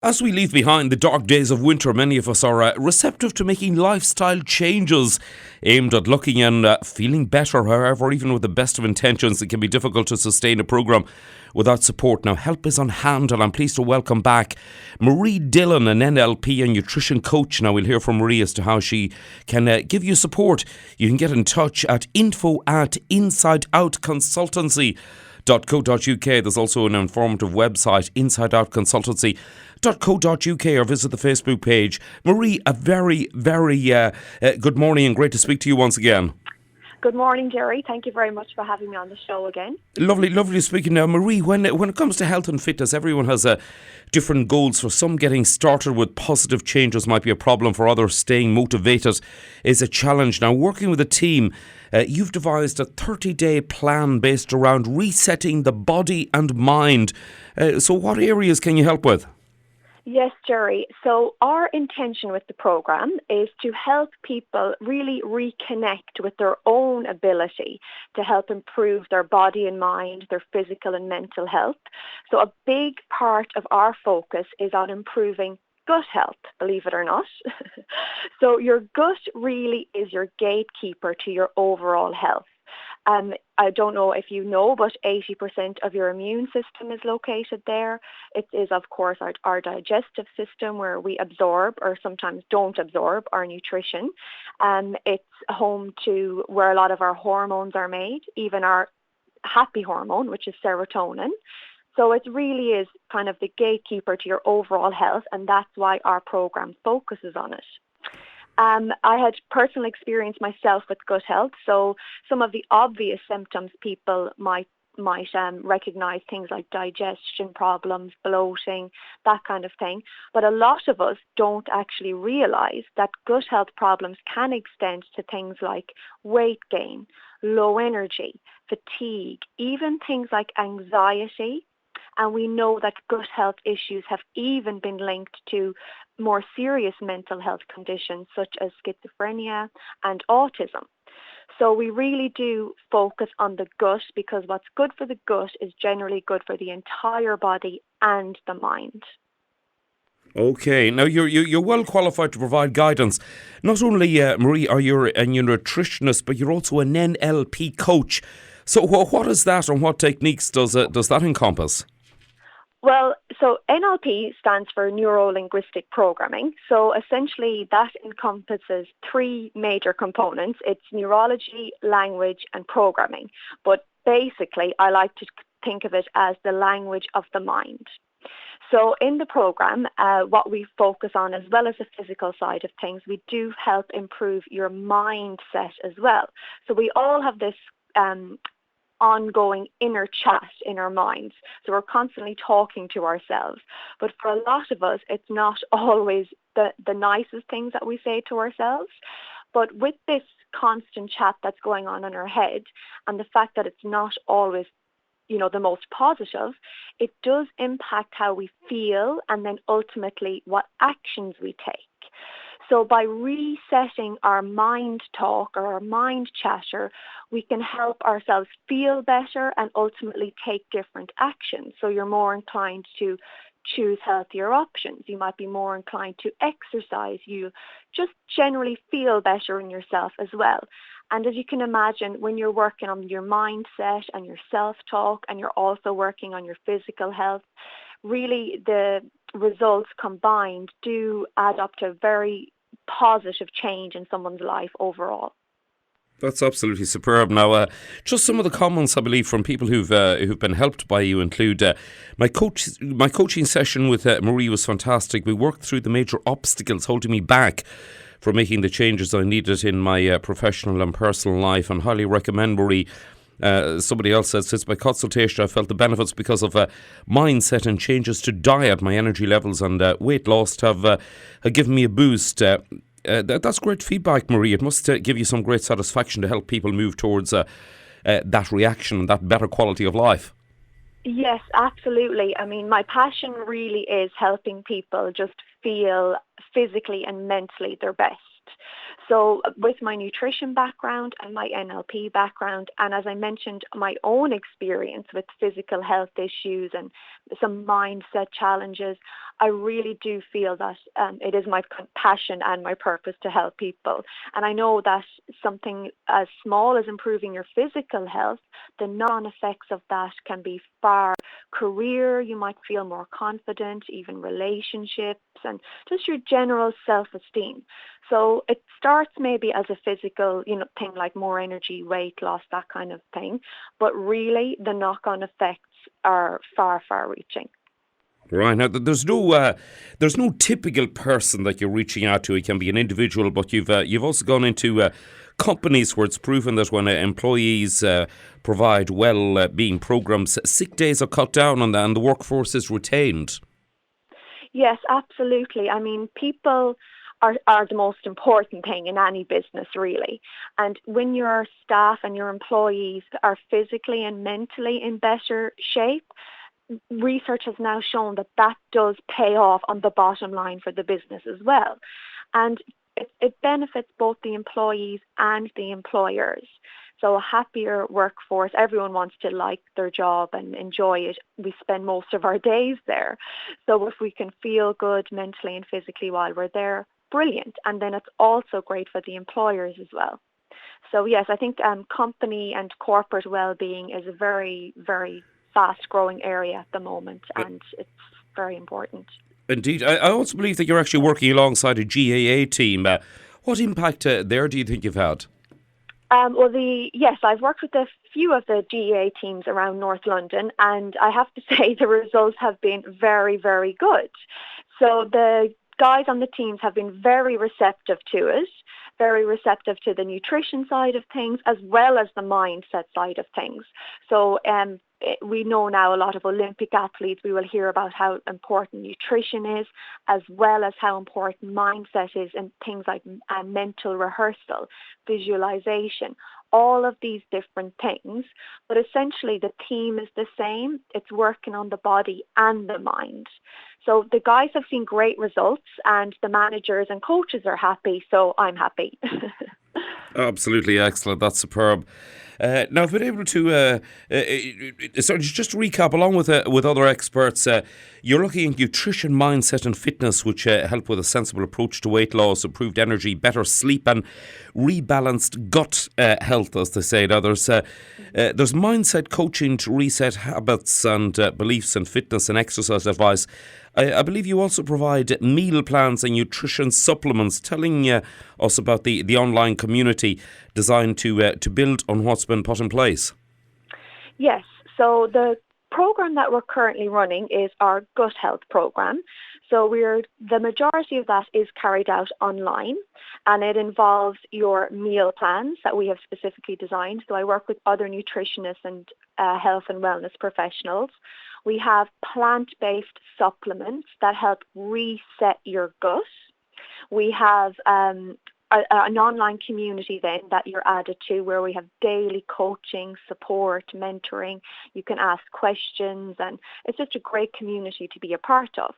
As we leave behind the dark days of winter, many of us are receptive to making lifestyle changes aimed at looking and feeling better. However, even with the best of intentions, it can be difficult to sustain a programme without support. Now, help is on hand, and I'm pleased to welcome back Marie Dillon, an NLP and nutrition coach. Now, we'll hear from Marie as to how she can give you support. You can get in touch at info@insideoutconsultancy.co.uk. There's also an informative website, insideoutconsultancy.co.uk, or visit the Facebook page. Marie, a very, very good morning and great to speak to you once again. Good morning, Jerry. Thank you very much for having me on the show again. Lovely to speak. Now, Marie, when it comes to health and fitness, everyone has different goals. For some, getting started with positive changes might be a problem. For others, staying motivated is a challenge. Now, working with a team, you've devised a 30-day plan based around resetting the body and mind. So what areas can you help with? Yes, Jerry. So our intention with the program is to help people really reconnect with their own ability to help improve their body and mind, their physical and mental health. So a big part of our focus is on improving gut health, believe it or not. So your gut really is your gatekeeper to your overall health. I don't know if you know, but 80% of your immune system is located there. It is, of course, our digestive system where we absorb or sometimes don't absorb our nutrition. It's home to where a lot of our hormones are made, even our happy hormone, which is serotonin. So it really is kind of the gatekeeper to your overall health, and that's why our program focuses on it. I had personal experience myself with gut health, so some of the obvious symptoms people might recognize, things like digestion problems, bloating, that kind of thing. But a lot of us don't actually realize that gut health problems can extend to things like weight gain, low energy, fatigue, even things like anxiety. And we know that gut health issues have even been linked to more serious mental health conditions such as schizophrenia and autism. So we really do focus on the gut because what's good for the gut is generally good for the entire body and the mind. Okay, now you're well qualified to provide guidance. Not only, Marie, are you a nutritionist, but you're also an NLP coach. So what is that, and what techniques does that encompass? Well, so NLP stands for Neuro-Linguistic Programming. So essentially that encompasses three major components. It's neurology, language, and programming. But basically, I like to think of it as the language of the mind. So in the program, what we focus on, as well as the physical side of things, we do help improve your mindset as well. So we all have this ongoing inner chat in our minds. So we're constantly talking to ourselves. But for a lot of us, it's not always the nicest things that we say to ourselves. But with this constant chat that's going on in our head, and the fact that it's not always, the most positive, it does impact how we feel and then ultimately what actions we take. So by resetting our mind talk or our mind chatter, we can help ourselves feel better and ultimately take different actions. So you're more inclined to choose healthier options. You might be more inclined to exercise. You just generally feel better in yourself as well. And as you can imagine, when you're working on your mindset and your self-talk, and you're also working on your physical health, really the results combined do add up to a very positive change in someone's life overall. That's absolutely superb. Now, just some of the comments I believe from people who've been helped by you include my coaching session with Marie was fantastic. We worked through the major obstacles holding me back from making the changes I needed in my professional and personal life, and highly recommend Marie. Somebody else says, since my consultation, I felt the benefits because of mindset and changes to diet. My energy levels and weight loss have given me a boost. That's great feedback, Marie. It must give you some great satisfaction to help people move towards that reaction and that better quality of life. Yes, absolutely. I mean, my passion really is helping people just feel physically and mentally their best. So with my nutrition background and my NLP background, and as I mentioned, my own experience with physical health issues and some mindset challenges, I really do feel that it is my passion and my purpose to help people. And I know that something as small as improving your physical health, the knock-on effects of that can be far career, you might feel more confident, even relationships, and just your general self-esteem. So it starts maybe as a physical, thing like more energy, weight loss, that kind of thing. But really, the knock-on effects are far, far-reaching. Right. Now, there's no typical person that you're reaching out to. It can be an individual, but you've also gone into companies where it's proven that when employees provide well-being programs, sick days are cut down and the workforce is retained. Yes, absolutely. I mean, people are the most important thing in any business, really. And when your staff and your employees are physically and mentally in better shape, research has now shown that that does pay off on the bottom line for the business as well. And it benefits both the employees and the employers. So a happier workforce, everyone wants to like their job and enjoy it. We spend most of our days there. So if we can feel good mentally and physically while we're there, brilliant. And then it's also great for the employers as well. So yes, I think company and corporate well-being is a very, very fast-growing area at the moment, and it's very important. Indeed. I also believe that you're actually working alongside a GAA team. What impact there do you think you've had? Yes, I've worked with a few of the GAA teams around North London, and I have to say the results have been very, very good. So the guys on the teams have been very receptive to it, very receptive to the nutrition side of things, as well as the mindset side of things. So we know now a lot of Olympic athletes, we will hear about how important nutrition is, as well as how important mindset is in things like mental rehearsal, visualization, all of these different things. But essentially the theme is the same. It's working on the body and the mind. So the guys have seen great results and the managers and coaches are happy, so I'm happy. Absolutely excellent. That's superb. Now, I've been able to just to recap, along with other experts, you're looking at nutrition, mindset and fitness, which help with a sensible approach to weight loss, improved energy, better sleep and rebalanced gut health, as they say. Now, there's mindset coaching to reset habits and beliefs and fitness and exercise advice. I believe you also provide meal plans and nutrition supplements, telling us about the online community designed to build on what's been put in place. Yes, so the program that we're currently running is our gut health program. So the majority of that is carried out online, and it involves your meal plans that we have specifically designed. So I work with other nutritionists and health and wellness professionals. We have plant-based supplements that help reset your gut. We have an online community then that you're added to, where we have daily coaching, support, mentoring. You can ask questions, and it's just a great community to be a part of.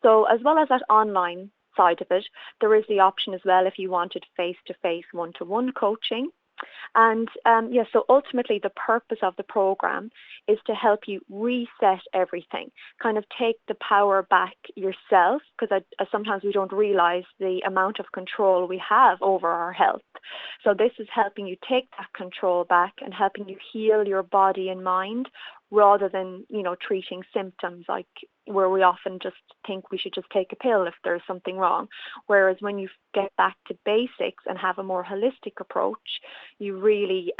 So as well as that online side of it, there is the option as well if you wanted face-to-face, one-to-one coaching. And so ultimately the purpose of the program is to help you reset everything, kind of take the power back yourself, because sometimes we don't realize the amount of control we have over our health. So this is helping you take that control back and helping you heal your body and mind, rather than, treating symptoms, like where we often just think we should just take a pill if there's something wrong. Whereas when you get back to basics and have a more holistic approach, you really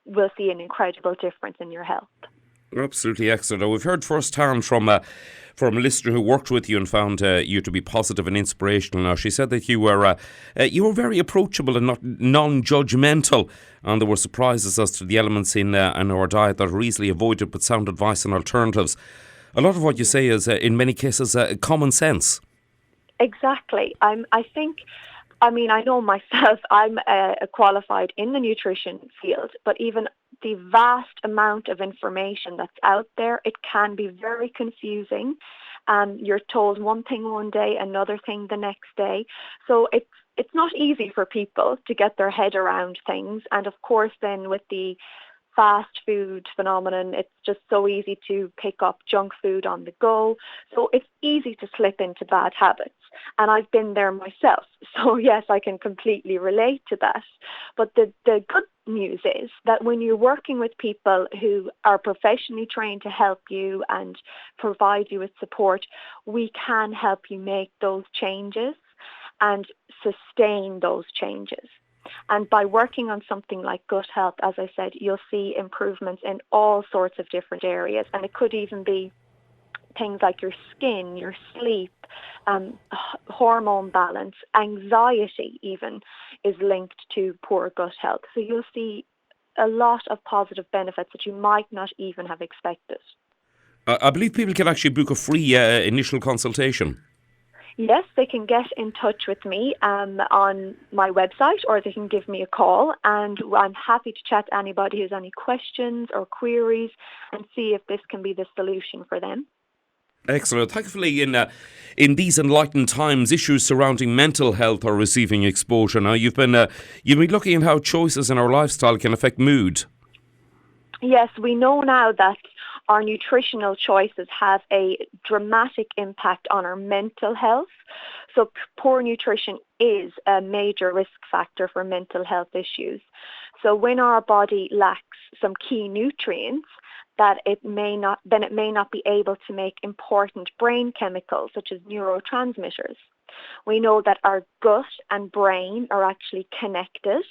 will see an incredible difference in your health. Absolutely excellent. Now, we've heard firsthand from a listener who worked with you and found you to be positive and inspirational. Now, she said that you were very approachable and not non-judgmental, and there were surprises as to the elements in our diet that are easily avoided with sound advice and alternatives. A lot of what you say is, in many cases, common sense. Exactly. I know myself, I'm qualified in the nutrition field, but even the vast amount of information that's out there, it can be very confusing. You're told one thing one day, another thing the next day. So it's not easy for people to get their head around things. And of course, then with the fast food phenomenon, it's just so easy to pick up junk food on the go. So it's easy to slip into bad habits. And I've been there myself. So yes, I can completely relate to that. But the good news is that when you're working with people who are professionally trained to help you and provide you with support, we can help you make those changes and sustain those changes. And by working on something like gut health, as I said, you'll see improvements in all sorts of different areas. And it could even be things like your skin, your sleep, hormone balance, anxiety even is linked to poor gut health. So you'll see a lot of positive benefits that you might not even have expected. I believe people can actually book a free initial consultation. Yes, they can get in touch with me on my website, or they can give me a call, and I'm happy to chat to anybody who has any questions or queries and see if this can be the solution for them. Excellent. Thankfully, in these enlightened times, issues surrounding mental health are receiving exposure. Now, you've been looking at how choices in our lifestyle can affect mood. Yes, we know now that our nutritional choices have a dramatic impact on our mental health. So poor nutrition is a major risk factor for mental health issues. So when our body lacks some key nutrients, that it may not be able to make important brain chemicals such as neurotransmitters. We know that our gut and brain are actually connected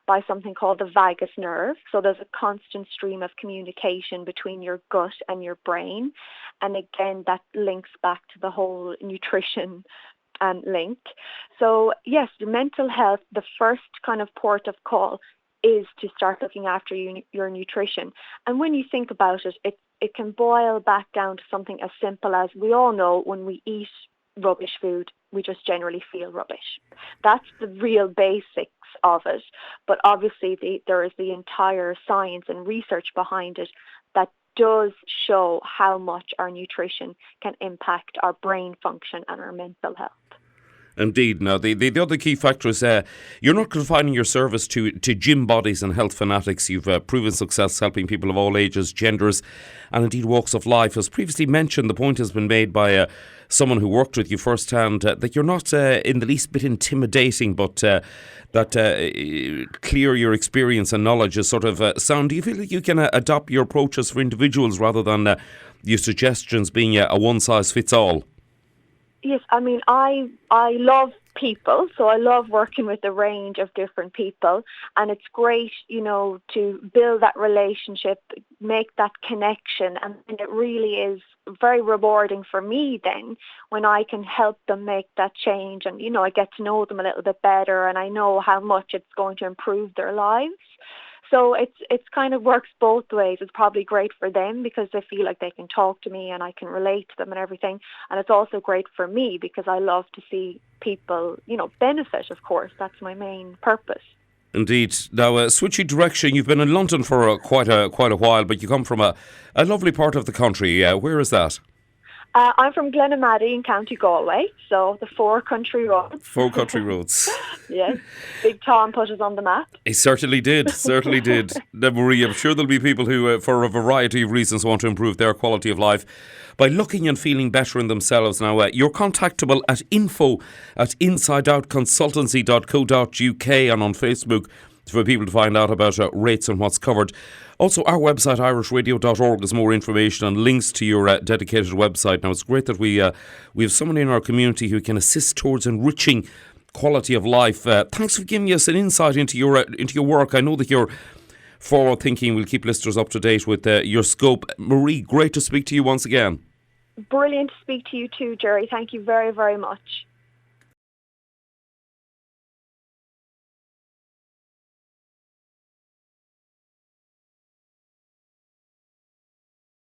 by something called the vagus nerve. So there's a constant stream of communication between your gut and your brain. And again, that links back to the whole nutrition link. So yes, your mental health, the first kind of port of call is to start looking after your nutrition. And when you think about it, it can boil back down to something as simple as, we all know when we eat rubbish food, we just generally feel rubbish. That's the real basics of it. But obviously there is the entire science and research behind it that does show how much our nutrition can impact our brain function and our mental health. Indeed. Now, the other key factor is you're not confining your service to gym bodies and health fanatics. You've proven success helping people of all ages, genders, and indeed walks of life. As previously mentioned, the point has been made by someone who worked with you firsthand that you're not in the least bit intimidating, but that clear your experience and knowledge is sort of sound. Do you feel that you can adopt your approaches for individuals rather than your suggestions being a one-size-fits-all? Yes, I mean, I love people, so I love working with a range of different people, and it's great, to build that relationship, make that connection, and it really is very rewarding for me then when I can help them make that change, and, I get to know them a little bit better, and I know how much it's going to improve their lives. So it's kind of works both ways. It's probably great for them because they feel like they can talk to me and I can relate to them and everything. And it's also great for me because I love to see people, benefit, of course. That's my main purpose. Indeed. Now, switching direction, you've been in London for quite a while, but you come from a lovely part of the country. Where is that? I'm from Glenamaddy in County Galway, so the 4 country roads. 4 country roads. Yes, Big Tom put us on the map. He certainly did. Now, Marie, I'm sure there'll be people who, for a variety of reasons, want to improve their quality of life by looking and feeling better in themselves. Now, you're contactable at info@insideoutconsultancy.co.uk and on Facebook for people to find out about rates and what's covered. Also, our website, irishradio.org, has more information and links to your dedicated website. Now, it's great that we have someone in our community who can assist towards enriching quality of life. Thanks for giving us an insight into your work. I know that you're forward thinking. We'll keep listeners up to date with your scope. Marie, great to speak to you once again. Brilliant to speak to you too, Jerry. Thank you very, very much.